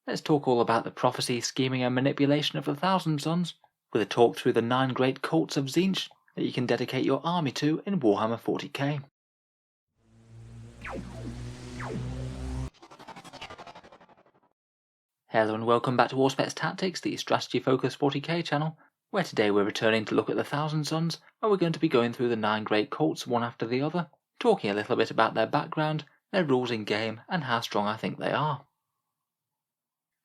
let's talk all about the prophecy, scheming and manipulation of the Thousand Sons, with a talk through the 9 great cults of Tzeentch that you can dedicate your army to in Warhammer 40K. Hello and welcome back to Auspex Tactics, the strategy-focused 40k channel, where today we're returning to look at the Thousand Sons, and we're going to be going through the 9 great cults one after the other, talking a little bit about their background, their rules in game, and how strong I think they are.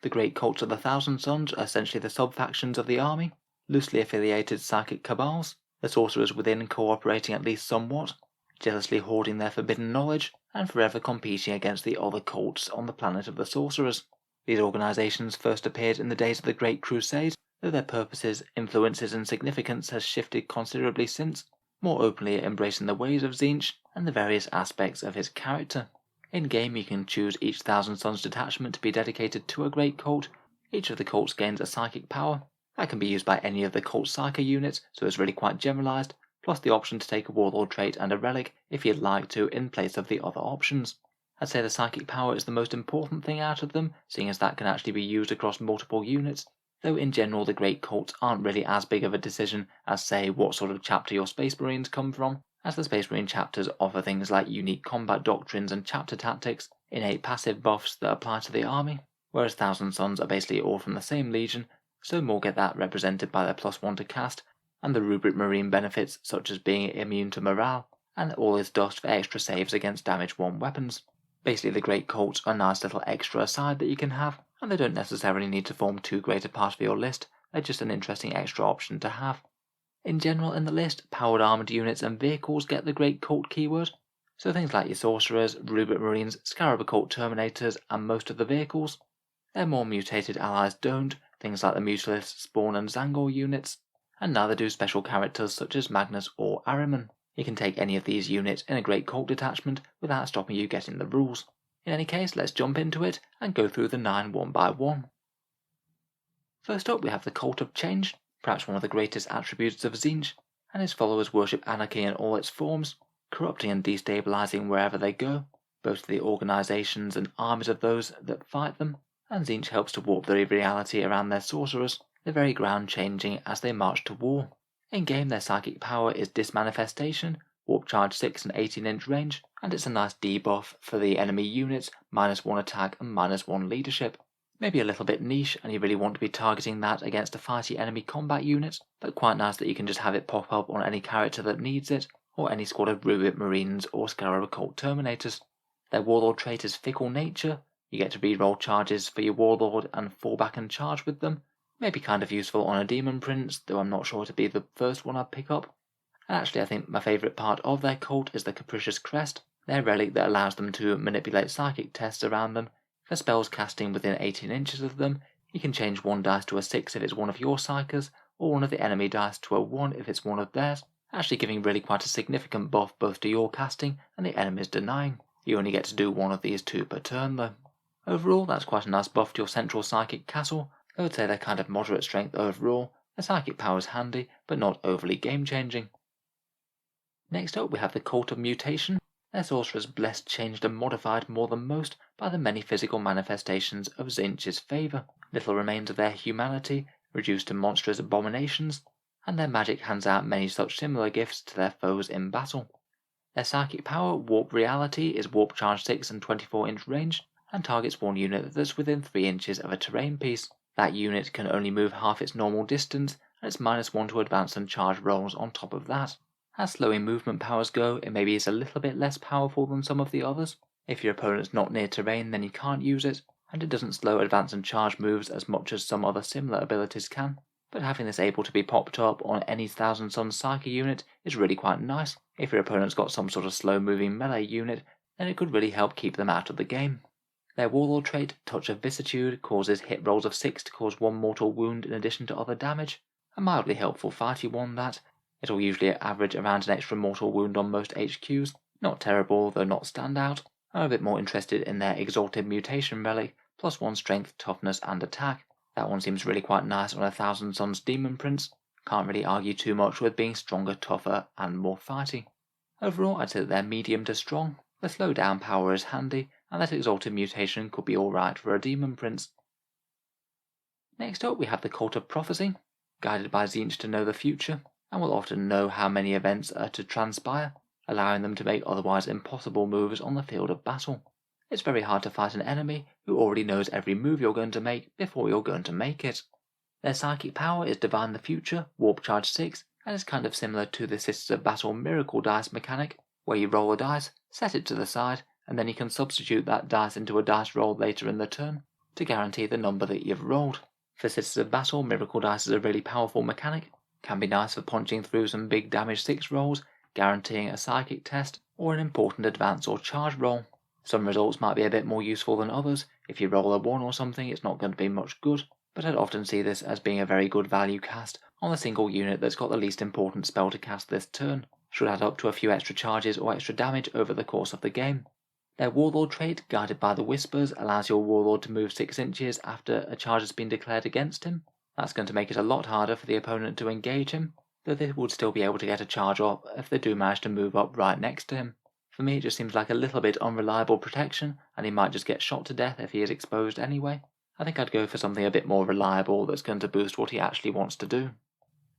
The great cults of the Thousand Sons are essentially the sub-factions of the army, loosely affiliated psychic cabals, the sorcerers within cooperating at least somewhat, jealously hoarding their forbidden knowledge, and forever competing against the other cults on the planet of the sorcerers. These organisations first appeared in the days of the Great Crusade, though their purposes, influences and significance has shifted considerably since, more openly embracing the ways of Tzeentch and the various aspects of his character. In-game you can choose each Thousand Sons detachment to be dedicated to a great cult. Each of the cults gains a psychic power. That can be used by any of the cult psyker units, so it's really quite generalised, plus the option to take a warlord trait and a relic if you'd like to in place of the other options. I'd say the psychic power is the most important thing out of them, seeing as that can actually be used across multiple units, though in general the great cults aren't really as big of a decision as, say, what sort of chapter your Space Marines come from, as the Space Marine chapters offer things like unique combat doctrines and chapter tactics, innate passive buffs that apply to the army, whereas Thousand Sons are basically all from the same legion, so more get that represented by their +1 to cast, and the rubric marine benefits such as being immune to morale, and all is dust for extra saves against damage 1 weapons. Basically the great cults are a nice little extra aside that you can have, and they don't necessarily need to form too great a part of your list, they're just an interesting extra option to have. In general in the list, powered armoured units and vehicles get the great cult keyword, so things like your sorcerers, rubric marines, scarab occult terminators and most of the vehicles. Their more mutated allies don't, things like the Mutalist, Spawn and Zangor units, and neither do special characters such as Magnus or Ahriman. You can take any of these units in a great cult detachment without stopping you getting the rules. In any case, let's jump into it and go through the 9 one by one. First up we have the Cult of Change, perhaps one of the greatest attributes of Tzeentch, and his followers worship anarchy in all its forms, corrupting and destabilizing wherever they go, both the organizations and armies of those that fight them, and Tzeentch helps to warp the reality around their sorcerers, the very ground changing as they march to war. In-game their psychic power is Dismanifestation, warp charge 6 and 18-inch range, and it's a nice debuff for the enemy units, -1 attack and -1 leadership. Maybe a little bit niche and you really want to be targeting that against a fighty enemy combat unit, but quite nice that you can just have it pop up on any character that needs it, or any squad of rubric marines or scarab occult terminators. Their warlord trait is Fickle Nature, you get to reroll charges for your warlord and fall back and charge with them. Maybe kind of useful on a demon prince, though I'm not sure to be the first one I'd pick up. And actually I think my favourite part of their cult is the Capricious Crest, their relic that allows them to manipulate psychic tests around them. For spells casting within 18 inches of them, you can change 1 dice to a 6 if it's one of your psychers, or one of the enemy dice to a 1 if it's one of theirs, actually giving really quite a significant buff both to your casting and the enemy's denying. You only get to do 1 of these 2 per turn though. Overall that's quite a nice buff to your central psychic castle. I would say they're kind of moderate strength overall, their psychic power is handy, but not overly game-changing. Next up we have the Cult of Mutation. Their sorcerers blessed, changed and modified more than most by the many physical manifestations of Tzeentch's favour. Little remains of their humanity, reduced to monstrous abominations, and their magic hands out many such similar gifts to their foes in battle. Their psychic power, Warp Reality, is warp charge 6 and 24-inch range, and targets 1 unit that's within 3 inches of a terrain piece. That unit can only move half its normal distance, and it's -1 to advance and charge rolls on top of that. As slowing movement powers go, it maybe is a little bit less powerful than some of the others. If your opponent's not near terrain then you can't use it, and it doesn't slow advance and charge moves as much as some other similar abilities can. But having this able to be popped up on any Thousand Sons Psyker unit is really quite nice. If your opponent's got some sort of slow moving melee unit, then it could really help keep them out of the game. Their warlord trait, Touch of Vicissitude, causes hit rolls of 6 to cause 1 mortal wound in addition to other damage. A mildly helpful fighty one that. It'll usually average around an extra mortal wound on most HQs. Not terrible, though not standout. I'm a bit more interested in their Exalted Mutation relic, +1 strength, toughness and attack. That one seems really quite nice on a Thousand Sons Demon Prince. Can't really argue too much with being stronger, tougher and more fighty. Overall I'd say that they're medium to strong. The slowdown power is handy, and that Exalted Mutation could be alright for a Demon Prince. Next up we have the Cult of Prophecy, guided by Tzeentch to know the future, and will often know how many events are to transpire, allowing them to make otherwise impossible moves on the field of battle. It's very hard to fight an enemy who already knows every move you're going to make before you're going to make it. Their psychic power is Divine the Future, Warp Charge 6, and is kind of similar to the Sisters of Battle Miracle Dice mechanic, where you roll a dice, set it to the side, and then you can substitute that dice into a dice roll later in the turn to guarantee the number that you've rolled. For Sisters of Battle, Miracle Dice is a really powerful mechanic, can be nice for punching through some big damage 6 rolls, guaranteeing a psychic test, or an important advance or charge roll. Some results might be a bit more useful than others. If you roll a 1 or something, it's not going to be much good, but I'd often see this as being a very good value cast on the single unit that's got the least important spell to cast this turn. Should add up to a few extra charges or extra damage over the course of the game. Their Warlord trait, guided by the Whispers, allows your Warlord to move 6 inches after a charge has been declared against him. That's going to make it a lot harder for the opponent to engage him, though they would still be able to get a charge off if they do manage to move up right next to him. For me, it just seems like a little bit unreliable protection, and he might just get shot to death if he is exposed anyway. I think I'd go for something a bit more reliable that's going to boost what he actually wants to do.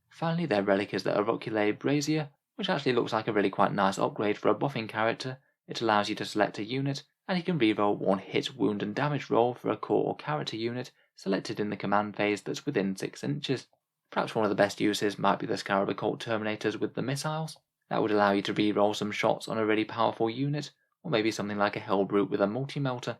Finally, their relic is the Auriculae Brazier, which actually looks like a really quite nice upgrade for a buffing character. It allows you to select a unit, and you can reroll 1 hit, wound and damage roll for a core or character unit selected in the command phase that's within 6 inches. Perhaps one of the best uses might be the Scarab Occult Terminators with the missiles. That would allow you to reroll some shots on a really powerful unit, or maybe something like a Hellbrute with a multi-melter.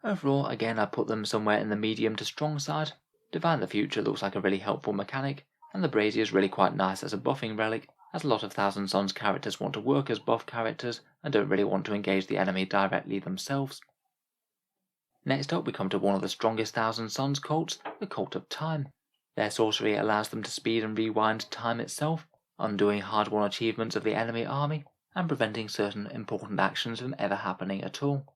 Overall, again, I put them somewhere in the medium to strong side. Divine the Future looks like a really helpful mechanic, and the Brazier is really quite nice as a buffing relic, as a lot of Thousand Sons characters want to work as buff characters and don't really want to engage the enemy directly themselves. Next up we come to one of the strongest Thousand Sons cults, the Cult of Time. Their sorcery allows them to speed and rewind time itself, undoing hard-won achievements of the enemy army, and preventing certain important actions from ever happening at all.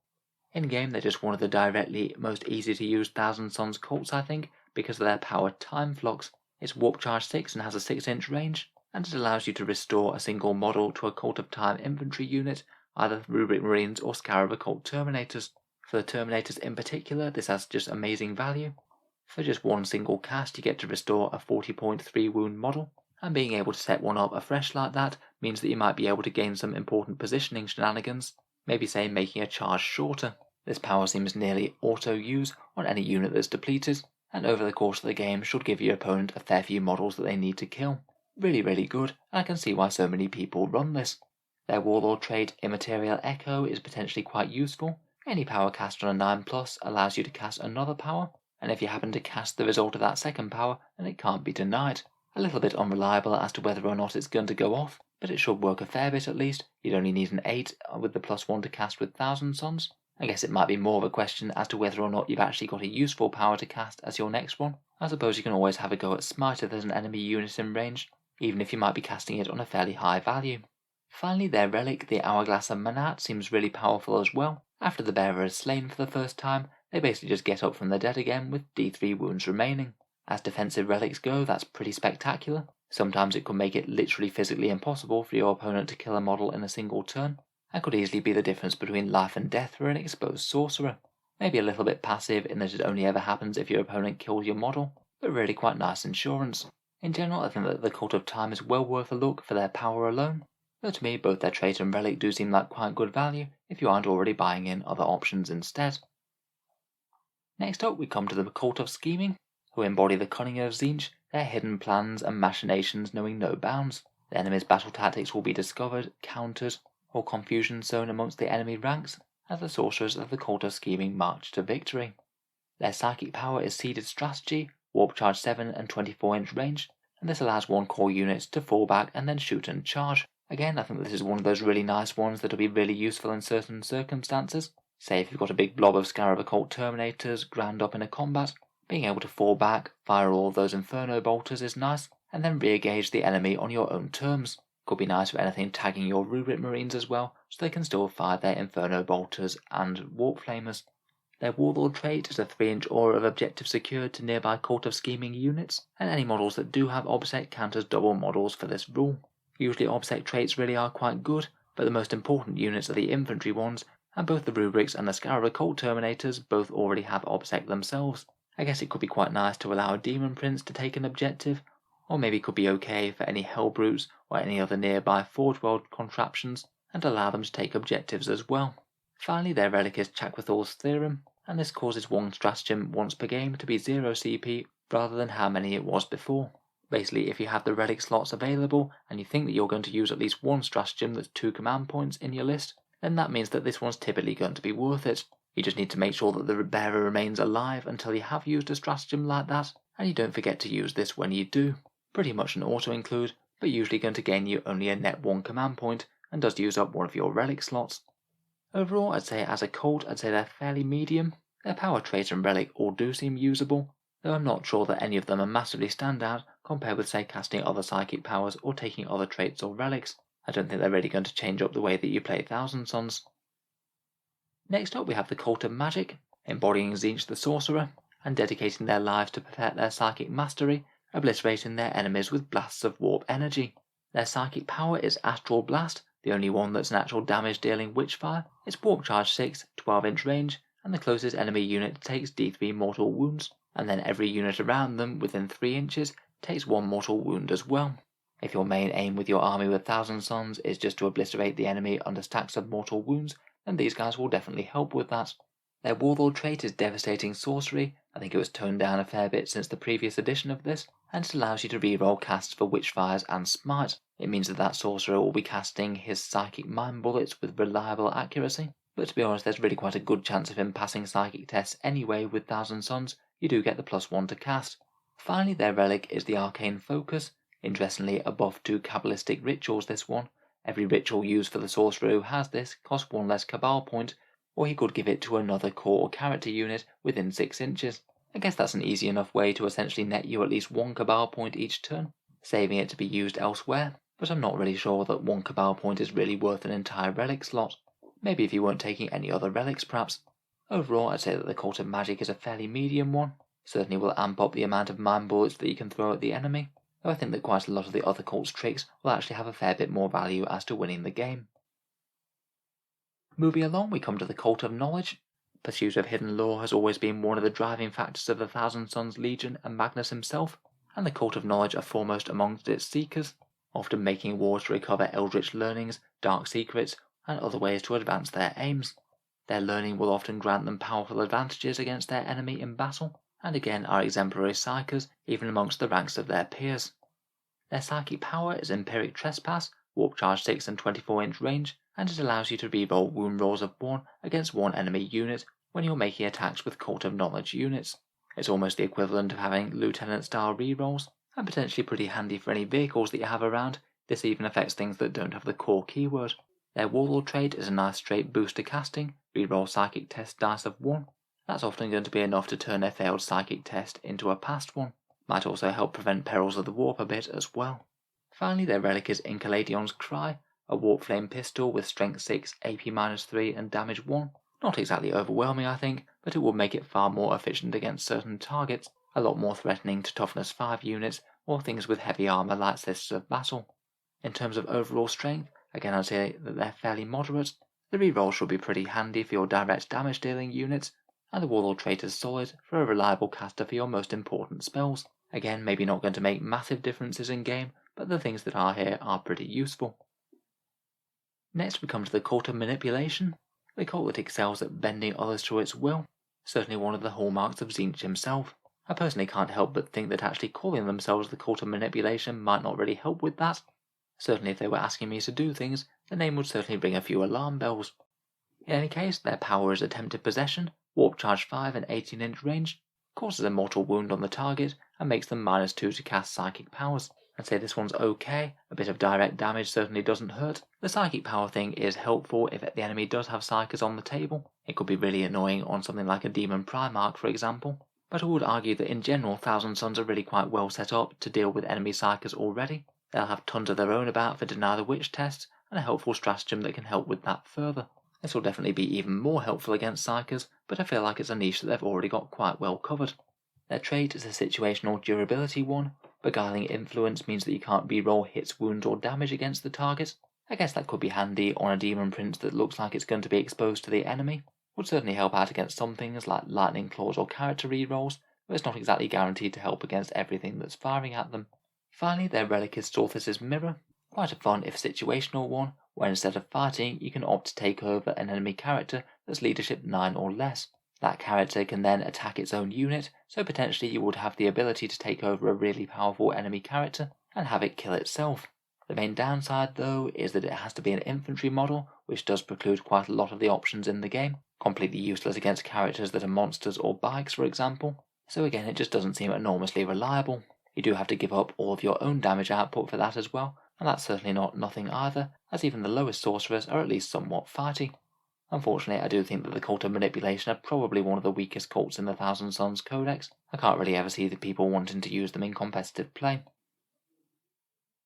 In-game they're just one of the directly most easy to use Thousand Sons cults, I think, because of their power Time Flux. It's Warp Charge 6 and has a 6-inch range, and it allows you to restore a single model to a Cult of Time infantry unit, either Rubric Marines or Scarab Occult Terminators. For the Terminators in particular, this has just amazing value. For just one single cast you get to restore a 40.3 wound model, and being able to set one up afresh like that means that you might be able to gain some important positioning shenanigans, maybe say making a charge shorter. This power seems nearly auto-use on any unit that's depleted, and over the course of the game should give your opponent a fair few models that they need to kill. Really good, and I can see why so many people run this. Their Warlord trait, Immaterial Echo, is potentially quite useful. Any power cast on a 9+ allows you to cast another power, and if you happen to cast the result of that second power, then it can't be denied. A little bit unreliable as to whether or not it's going to go off, but it should work a fair bit at least. You'd only need an 8 with the +1 to cast with Thousand Sons. I guess it might be more of a question as to whether or not you've actually got a useful power to cast as your next one. I suppose you can always have a go at Smite if there's an enemy unit in range, even if you might be casting it on a fairly high value. Finally, their relic, the Hourglass of Manat, seems really powerful as well. After the bearer is slain for the first time, they basically just get up from the dead again with D3 wounds remaining. As defensive relics go, that's pretty spectacular. Sometimes it could make it literally physically impossible for your opponent to kill a model in a single turn, and could easily be the difference between life and death for an exposed sorcerer. Maybe a little bit passive in that it only ever happens if your opponent kills your model, but really quite nice insurance. In general, I think that the Cult of Time is well worth a look for their power alone, though to me both their trait and relic do seem like quite good value if you aren't already buying in other options instead. Next up we come to the Cult of Scheming, who embody the cunning of Tzeentch, their hidden plans and machinations knowing no bounds. The enemy's battle tactics will be discovered, countered, or confusion sown amongst the enemy ranks as the sorcerers of the Cult of Scheming march to victory. Their psychic power is Seeded Strategy, Warp Charge 7 and 24-inch range, and this allows one core unit to fall back and then shoot and charge. Again, I think this is one of those really nice ones that will be really useful in certain circumstances. Say if you've got a big blob of Scarab Occult Terminators ground up in a combat, being able to fall back, fire all of those Inferno Bolters is nice, and then re-engage the enemy on your own terms. Could be nice for anything tagging your Rubric Marines as well, so they can still fire their Inferno Bolters and Warp Flamers. Their Warlord trait is a 3-inch aura of objective secured to nearby Cult of Scheming units, and any models that do have Obsec count as double models for this rule. Usually Obsec traits really are quite good, but the most important units are the infantry ones, and both the Rubrics and the Scarab Occult Terminators both already have Obsec themselves. I guess it could be quite nice to allow a Demon Prince to take an objective, or maybe it could be okay for any Hellbrutes or any other nearby Forge World contraptions, and allow them to take objectives as well. Finally, their relic is Chakwathal's Theorem, and this causes one stratagem once per game to be 0 CP rather than how many it was before. Basically, if you have the relic slots available and you think that you're going to use at least one stratagem that's 2 command points in your list, then that means that this one's typically going to be worth it. You just need to make sure that the bearer remains alive until you have used a stratagem like that, and you don't forget to use this when you do. Pretty much an auto-include, but usually going to gain you only a net 1 command point, and does use up one of your relic slots. Overall, I'd say as a cult, they're fairly medium. Their power trait and relic all do seem usable, though I'm not sure that any of them are massively standout compared with say casting other psychic powers or taking other traits or relics. I don't think they're really going to change up the way that you play Thousand Sons. Next up we have the Cult of Magic, embodying Tzeentch the Sorcerer, and dedicating their lives to perfect their psychic mastery, obliterating their enemies with blasts of warp energy. Their psychic power is Astral Blast, the only one that's an actual damage dealing Witchfire. It's Warp Charge 6, 12-inch range, and the closest enemy unit takes D3 mortal wounds, and then every unit around them within 3 inches takes 1 mortal wound as well. If your main aim with your army with Thousand Sons is just to obliterate the enemy under stacks of mortal wounds, then these guys will definitely help with that. Their Warlord trait is Devastating Sorcery. I think it was toned down a fair bit since the previous edition of this, and it allows you to reroll casts for Witchfires and Smite. It means that sorcerer will be casting his Psychic Mind Bullets with reliable accuracy, but to be honest there's really quite a good chance of him passing psychic tests anyway with Thousand Sons. You do get the +1 to cast. Finally, their relic is the Arcane Focus. Interestingly, a buff to Kabbalistic rituals this one. Every ritual used for the sorcerer who has this costs 1 less Cabal point, or he could give it to another core or character unit within 6 inches. I guess that's an easy enough way to essentially net you at least 1 Cabal point each turn, saving it to be used elsewhere, but I'm not really sure that 1 Cabal point is really worth an entire relic slot. Maybe if you weren't taking any other relics perhaps. Overall, I'd say that the Cult of Magic is a fairly medium one. Certainly will amp up the amount of mind bullets that you can throw at the enemy, though I think that quite a lot of the other cult's tricks will actually have a fair bit more value as to winning the game. Moving along, we come to the Cult of Knowledge. Pursuit of hidden lore has always been one of the driving factors of the Thousand Sons Legion and Magnus himself, and the Cult of Knowledge are foremost amongst its seekers, often making wars to recover eldritch learnings, dark secrets, and other ways to advance their aims. Their learning will often grant them powerful advantages against their enemy in battle, and again are exemplary psychers even amongst the ranks of their peers. Their psychic power is Empiric Trespass, Warp Charge 6 and 24-inch range, and it allows you to reroll wound rolls of 1 against 1 enemy unit when you're making attacks with Cult of Knowledge units. It's almost the equivalent of having Lieutenant-style rerolls, and potentially pretty handy for any vehicles that you have around. This even affects things that don't have the core keyword. Their Warlord trait is a nice straight boost to casting, reroll psychic test dice of 1. That's often going to be enough to turn a failed psychic test into a passed one. Might also help prevent perils of the warp a bit as well. Finally, their relic is Incaladion's Cry, a warp flame pistol with strength 6, AP -3 and damage 1. Not exactly overwhelming I think, but it will make it far more efficient against certain targets, a lot more threatening to toughness 5 units or things with heavy armor like Sisters of Battle. In terms of overall strength, again I'd say that they're fairly moderate. The reroll should be pretty handy for your direct damage dealing units, and the Warlord trait is solid for a reliable caster for your most important spells. Again, maybe not going to make massive differences in game, but the things that are here are pretty useful. Next we come to the Cult of Manipulation, the cult that excels at bending others to its will, certainly one of the hallmarks of Tzeentch himself. I personally can't help but think that actually calling themselves the Cult of Manipulation might not really help with that. Certainly if they were asking me to do things, the name would certainly ring a few alarm bells. In any case, their power is Attempted Possession, Warp Charge 5 and 18-inch range, causes a mortal wound on the target, and makes them -2 to cast psychic powers. I'd say this one's okay, a bit of direct damage certainly doesn't hurt. The psychic power thing is helpful if the enemy does have psychers on the table. It could be really annoying on something like a Demon Primarch for example, but I would argue that in general Thousand Sons are really quite well set up to deal with enemy psychers already. They'll have tons of their own about for Deny the Witch tests, and a helpful stratagem that can help with that further. This will definitely be even more helpful against psychers, but I feel like it's a niche that they've already got quite well covered. Their trait is a situational durability one. Beguiling Influence means that you can't reroll hits, wounds or damage against the target. I guess that could be handy on a Demon Prince that looks like it's going to be exposed to the enemy. Would certainly help out against some things like Lightning Claws or character rerolls, but it's not exactly guaranteed to help against everything that's firing at them. Finally, their relic is Sulfur's Mirror, quite a fun if situational one, where instead of fighting you can opt to take over an enemy character that's leadership 9 or less. That character can then attack its own unit, so potentially you would have the ability to take over a really powerful enemy character and have it kill itself. The main downside though is that it has to be an infantry model, which does preclude quite a lot of the options in the game, completely useless against characters that are monsters or bikes for example, so again it just doesn't seem enormously reliable. You do have to give up all of your own damage output for that as well, and that's certainly not nothing either, as even the lowest sorcerers are at least somewhat fighty. Unfortunately, I do think that the Cult of Manipulation are probably one of the weakest cults in the Thousand Sons Codex. I can't really ever see the people wanting to use them in competitive play.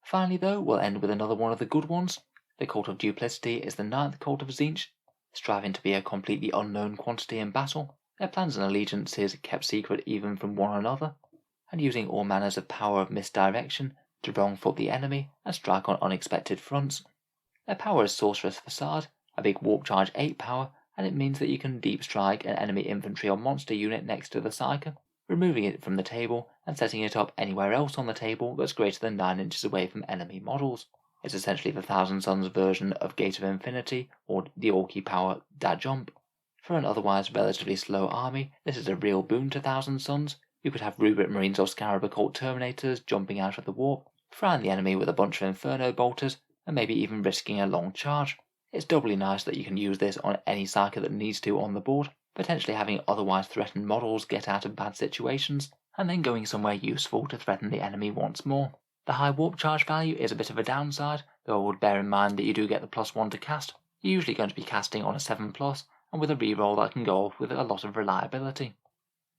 Finally though, we'll end with another one of the good ones. The Cult of Duplicity is the 9th Cult of Tzeentch, striving to be a completely unknown quantity in battle, their plans and allegiances kept secret even from one another, and using all manners of power of misdirection to wrong-foot the enemy and strike on unexpected fronts. Their power is Sorcerer's Facade, a big warp charge 8 power, and it means that you can deep strike an enemy infantry or monster unit next to the Psyker, removing it from the table and setting it up anywhere else on the table that's greater than 9 inches away from enemy models. It's essentially the Thousand Sons version of Gate of Infinity, or the Orky power Da Jump. For an otherwise relatively slow army, this is a real boon to Thousand Sons. You could have Rubric Marines or Scarab Occult Terminators jumping out of the warp, frying the enemy with a bunch of Inferno Bolters, and maybe even risking a long charge. It's doubly nice that you can use this on any Psyker that needs to on the board, potentially having otherwise threatened models get out of bad situations, and then going somewhere useful to threaten the enemy once more. The high warp charge value is a bit of a downside, though I would bear in mind that you do get the +1 to cast. You're usually going to be casting on a 7+, and with a reroll that can go off with a lot of reliability.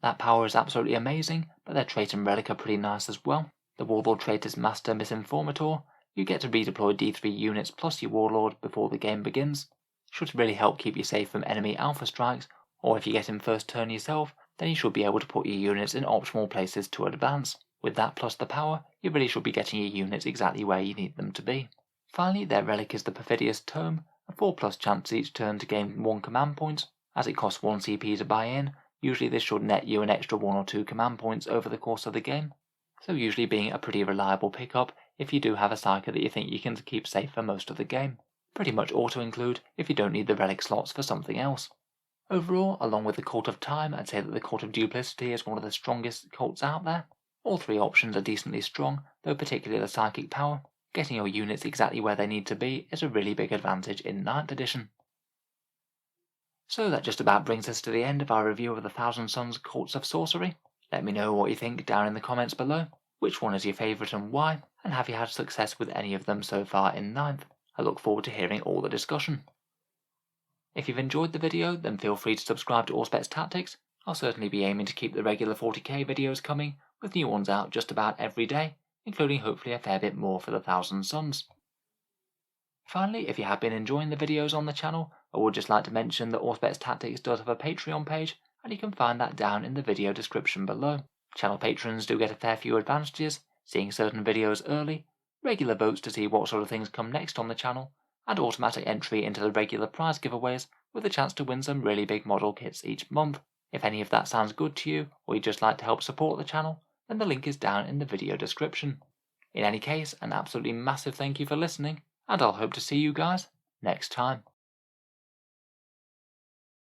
That power is absolutely amazing, but their trait and relic are pretty nice as well. The Warlord trait is Master Misinformator. You get to redeploy D3 units plus your Warlord before the game begins. Should really help keep you safe from enemy alpha strikes, or if you get in first turn yourself, then you should be able to put your units in optimal places to advance. With that plus the power, you really should be getting your units exactly where you need them to be. Finally, their relic is the Perfidious Tome, a 4+ chance each turn to gain 1 command point. As it costs 1 CP to buy in, usually this should net you an extra 1 or 2 command points over the course of the game, so usually being a pretty reliable pickup if you do have a Psyker that you think you can keep safe for most of the game. Pretty much auto-include if you don't need the relic slots for something else. Overall, along with the Cult of Time, I'd say that the Cult of Duplicity is one of the strongest cults out there. All 3 options are decently strong, though particularly the Psychic power. Getting your units exactly where they need to be is a really big advantage in 9th edition. So that just about brings us to the end of our review of the Thousand Sons Cults of Sorcery. Let me know what you think down in the comments below. Which one is your favourite and why? And have you had success with any of them so far in 9th? I look forward to hearing all the discussion. If you've enjoyed the video, then feel free to subscribe to Auspex Tactics. I'll certainly be aiming to keep the regular 40k videos coming, with new ones out just about every day, including hopefully a fair bit more for the Thousand Sons. Finally, if you have been enjoying the videos on the channel, I would just like to mention that Auspex Tactics does have a Patreon page, and you can find that down in the video description below. Channel patrons do get a fair few advantages, seeing certain videos early, regular votes to see what sort of things come next on the channel, and automatic entry into the regular prize giveaways with a chance to win some really big model kits each month. If any of that sounds good to you, or you'd just like to help support the channel, then the link is down in the video description. In any case, an absolutely massive thank you for listening, and I'll hope to see you guys next time.